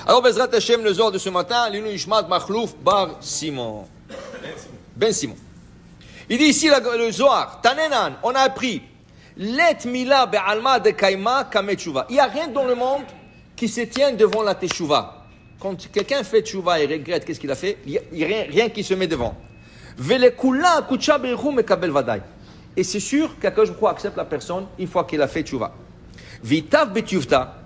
Alors, Bezrat Hashem, le Zohar de ce matin, Lilou Ishmat Machlouf Bar Simon. Ben Simon. Il dit ici le Zohar, Tanenan, on a appris, Let Mila Be'alma de Kaima Kame Tshuva. Il n'y a rien dans le monde qui se tient devant la Teshuva. Quand quelqu'un fait Tshuva et regrette, qu'est-ce qu'il a fait? Il n'y a rien qui se met devant. Velekula Kucha Be'ru Mekabel Vadai. Et c'est sûr qu'Akadosh Baruch Hu accepte la personne une fois qu'il a fait Tshuva. Vitav Betuvta.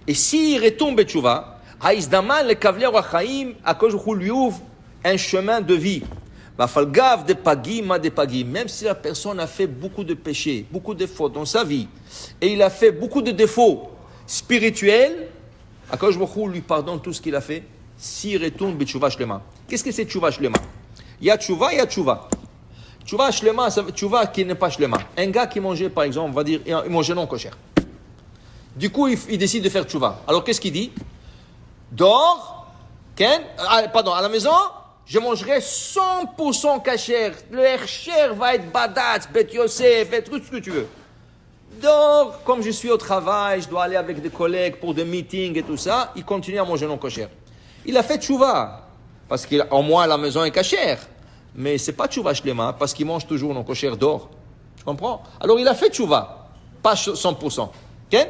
Et s'il retombe Betchuva, Haïsdaman le Kavler Wachaim, Akadosh Baruch Hu lui ouvre un chemin de vie. Bafalgav de Pagim, ma de Pagim. Même si la personne a fait beaucoup de péchés, beaucoup de fautes dans sa vie, et il a fait beaucoup de défauts spirituels, Akadosh Baruch Hu lui pardonne tout ce qu'il a fait, s'il retourne Betchuva Shlema. Qu'est-ce que c'est Tshuva Shlema? Il y a Tshuva, il y a Tshuva. Tshuva Shlema, ça veut Tshuva qui n'est pas Shlema. Un gars qui mangeait, par exemple, on va dire, il mangeait non kosher. Du coup, il décide de faire tchouva. Alors, qu'est-ce qu'il dit? Dors, à la maison, je mangerai 100% kasher. Le hercher va être badatz, bet Yosef, et tout ce que tu veux. Dors, comme je suis au travail, je dois aller avec des collègues pour des meetings et tout ça, il continue à manger non kasher. Il a fait tchouva, parce qu'au moins la maison est kasher. Mais c'est pas tchouva shlema, parce qu'il mange toujours non kasher dehors. Tu comprends? Alors, il a fait tchouva, pas 100%. Okay?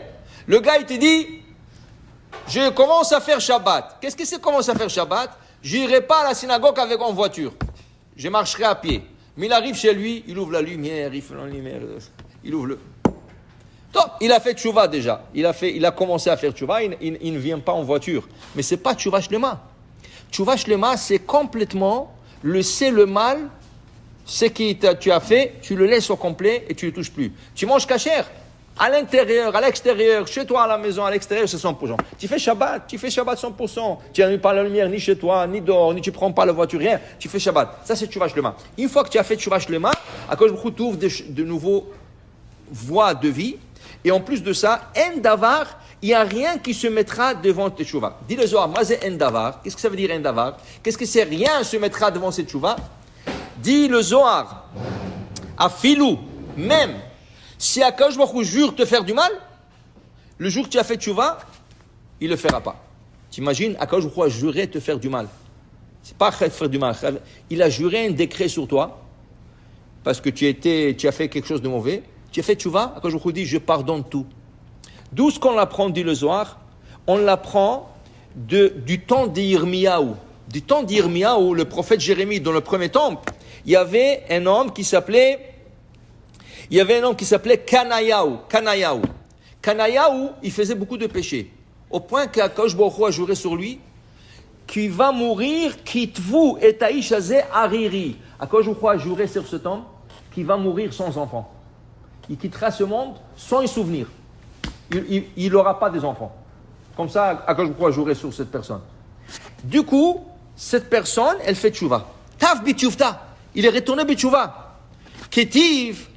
Le gars, il te dit, je commence à faire Shabbat. Qu'est-ce que c'est commence à faire Shabbat? Je n'irai pas à la synagogue avec en voiture. Je marcherai à pied. Mais il arrive chez lui, il ouvre la lumière, il fait la lumière, il ouvre le... Top, il a fait tchouva déjà. Il a commencé à faire tchouva, il ne vient pas en voiture. Mais ce n'est pas tchouva shlema. Tchouva shlema, c'est complètement laisser le mal, ce que tu as fait, tu le laisses au complet et tu ne le touches plus. Tu manges kasher. À l'intérieur, à l'extérieur, chez toi à la maison, à l'extérieur, c'est 100%. Tu fais Shabbat 100%. Tu n'allumes pas la lumière ni chez toi, ni dehors, ni tu ne prends pas la voiture, rien. Tu fais Shabbat. Ça, c'est Tchouva Shlema. Une fois que tu as fait Tchouva Shlema, Akadosh Baruch Hu t'ouvre de nouveaux voies de vie. Et en plus de ça, En Davar, il n'y a rien qui se mettra devant tes Tchouva. Dis le Zohar, Mazé En Davar. Qu'est-ce que ça veut dire En Davar? Qu'est-ce que c'est? Rien se mettra devant cette Tchouva. Dis le Zohar, Afilou, même. Si Akadosh Baruch Hu jure te faire du mal, le jour que tu as fait tchouva, il ne le fera pas. T'imagines, Akadosh Baruch Hu a juré te faire du mal. C'est pas faire du mal. Il a juré un décret sur toi, parce que tu as fait quelque chose de mauvais. Tu as fait tchouva, Akadosh Baruch Hu dit, je pardonne tout. D'où ce qu'on l'apprend, dit le Zohar, on l'apprend du temps d'Yirmiyahu. Du temps d'Yirmiyahu, le prophète Jérémie, dans le premier temple, il y avait un homme qui s'appelait Kanayahu. Kanayahu, il faisait beaucoup de péchés. Au point qu'Akadosh Baruch Hu a juré sur lui qu'il va mourir, kitvu et taïshazé hariri. Akadosh Baruch Hu a juré sur cet homme qu'il va mourir sans enfant. Il quittera ce monde sans y souvenir. Il n'aura pas des enfants. Comme ça, Akadosh Baruch Hu a juré sur cette personne. Du coup, cette personne, elle fait tchouva. Tav bitchuvta. Il est retourné bitchouva. Ketiv.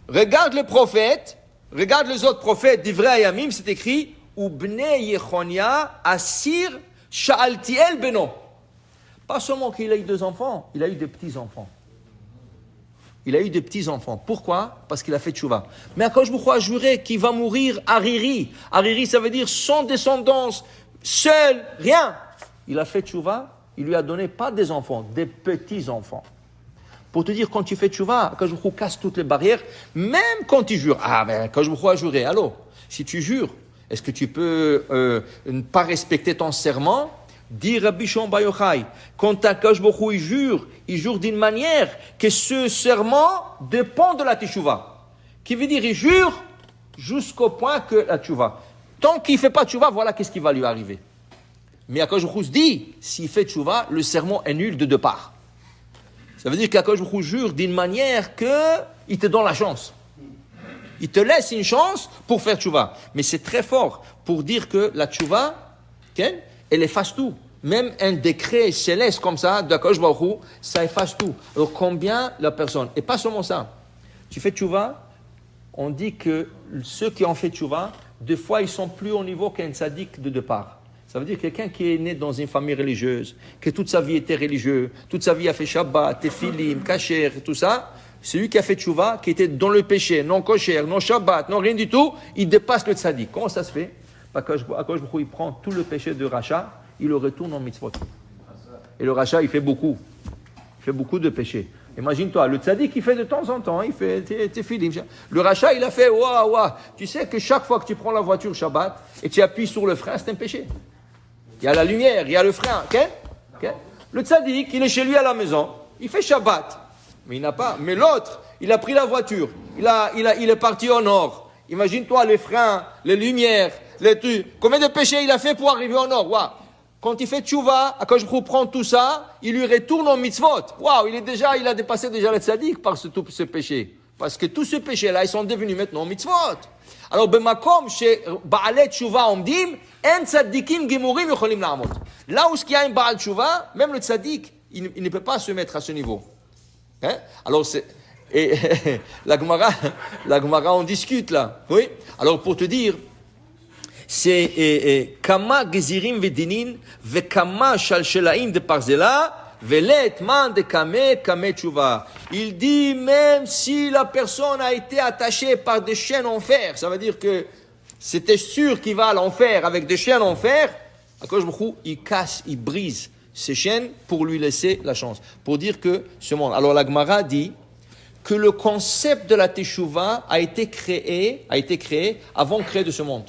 Regarde le prophète, regarde les autres prophètes d'Ivrei Ayamim, c'est écrit Ubnei Yechonia Asir Sha'altiel Beno. Pas seulement qu'il a eu 2 enfants, il a eu des petits-enfants. Il a eu des petits-enfants. Pourquoi? Parce qu'il a fait tchouva. Mais Akadosh Baruch Hu a juré qu'il va mourir hariri. Hariri, ça veut dire sans descendance, seul, rien. Il a fait tchouva, il lui a donné pas des enfants, des petits-enfants. Pour te dire, quand tu fais tchouva, Akadosh Baruch Hu casse toutes les barrières, même quand tu jures. Ah, ben, Akadosh Baruch Hu a juré. Alors, si tu jures, est-ce que tu peux ne pas respecter ton serment? Dit Rabbi Shimon Bar Yochai, quand Akadosh Baruch Hu il jure d'une manière que ce serment dépend de la tchouva. Qui veut dire, il jure jusqu'au point que la tchouva. Tant qu'il ne fait pas tchouva, voilà qu'est-ce qui va lui arriver. Mais Akadosh Baruch Hu dit, s'il fait tchouva, le serment est nul de 2 parts. Ça veut dire qu'Akadosh Baruch Hu jure d'une manière qu'il te donne la chance. Il te laisse une chance pour faire tchouva. Mais c'est très fort pour dire que la tchouva, elle efface tout. Même un décret céleste comme ça, d'Akadosh Baruch Hu, ça efface tout. Alors combien la personne, et pas seulement ça, tu fais tchouva, on dit que ceux qui ont fait tchouva, des fois ils sont plus au niveau qu'un tzaddik de 2 parts. Ça veut dire quelqu'un qui est né dans une famille religieuse, que toute sa vie était religieuse, toute sa vie a fait Shabbat, Tefilim, Kasher, tout ça. Celui qui a fait Tchouva, qui était dans le péché, non Kosher, non Shabbat, non rien du tout, il dépasse le tzaddik. Comment ça se fait? Akadosh Baruch Hu, il prend tout le péché de Racha, il le retourne en mitzvot. Et le rachat, il fait beaucoup. Il fait beaucoup de péchés. Imagine-toi, le tzaddik, il fait de temps en temps, il fait tes filim. Le rachat, il a fait, waouh. Tu sais que chaque fois que tu prends la voiture Shabbat et tu appuies sur le frein, c'est un péché. Il y a la lumière, il y a le frein. Okay? Le tzaddik, il est chez lui à la maison, il fait Shabbat. Mais il n'a pas. Mais l'autre, il a pris la voiture, il est parti au nord. Imagine-toi les freins, les lumières, les trucs. Combien de péchés il a fait pour arriver au nord? Waouh. Quand il fait tchouva, quand je prends tout ça, il lui retourne en mitzvot. Waouh, il a dépassé déjà le tzaddik par tous ces péchés. Parce que tous ces péchés-là, ils sont devenus maintenant mitzvot. Alors, b'makom, chez ba'alet tchouva omdim, en tzaddikim gemurim yocholim la'amot. Là où il y a un ba'al tchouva, même le tzaddik, il ne peut pas se mettre à ce niveau. Hein? Alors, et la Gemara, on discute là. Oui? Alors, pour te dire, c'est kama gezirim vedinin vekama shalshelaim de parzela velet man de kame tchouva. Il dit même si la personne a été attachée par des chaînes en fer, ça veut dire que c'était sûr qu'il va à l'enfer avec des chaînes en fer. Il casse, il brise ces chaînes pour lui laisser la chance, pour dire que ce monde. Alors la Gemara dit que le concept de la teshuva a été créé avant de créer de ce monde.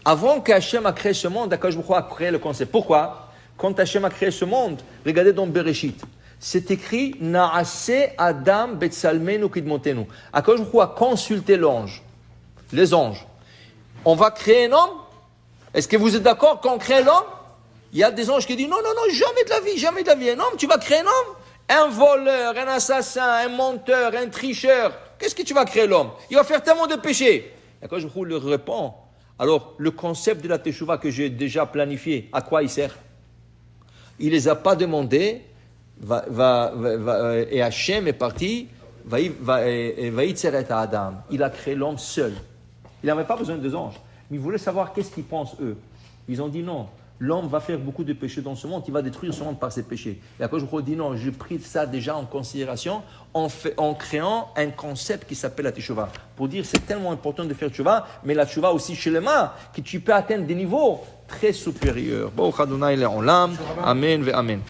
Avant qu'Hachem a créé ce monde, Akadosh Baruch Hu a créé le concept. Pourquoi? Quand Hachem a créé ce monde, regardez dans Bereshit, c'est écrit Naase Adam Betsalmenu Kidmotenu. Akadosh Baruch Hu a consulté les anges. On va créer un homme? Est-ce que vous êtes d'accord qu'on crée l'homme? Il y a des anges qui disent non, jamais de la vie. Un homme, tu vas créer un homme? Un voleur, un assassin, un menteur, un tricheur. Qu'est-ce que tu vas créer l'homme? Il va faire tellement de péchés. Akadosh Baruch Hu leur répond. Alors, le concept de la teshuva que j'ai déjà planifié, à quoi il sert? Il ne les a pas demandés, et Hachem est parti, à Adam. Il a créé l'homme seul. Il n'avait pas besoin des anges. Mais il voulait savoir qu'est-ce qu'ils pensent eux. Ils ont dit non, l'homme va faire beaucoup de péchés dans ce monde, il va détruire ce monde par ses péchés. Et après, je dis non, j'ai pris ça déjà en considération en créant un concept qui s'appelle la teshuva. Pour dire c'est tellement important de faire teshuva, mais la teshuva aussi chez les mains, que tu peux atteindre des niveaux très supérieurs. Bon, Adonai le olam, amen ve amen.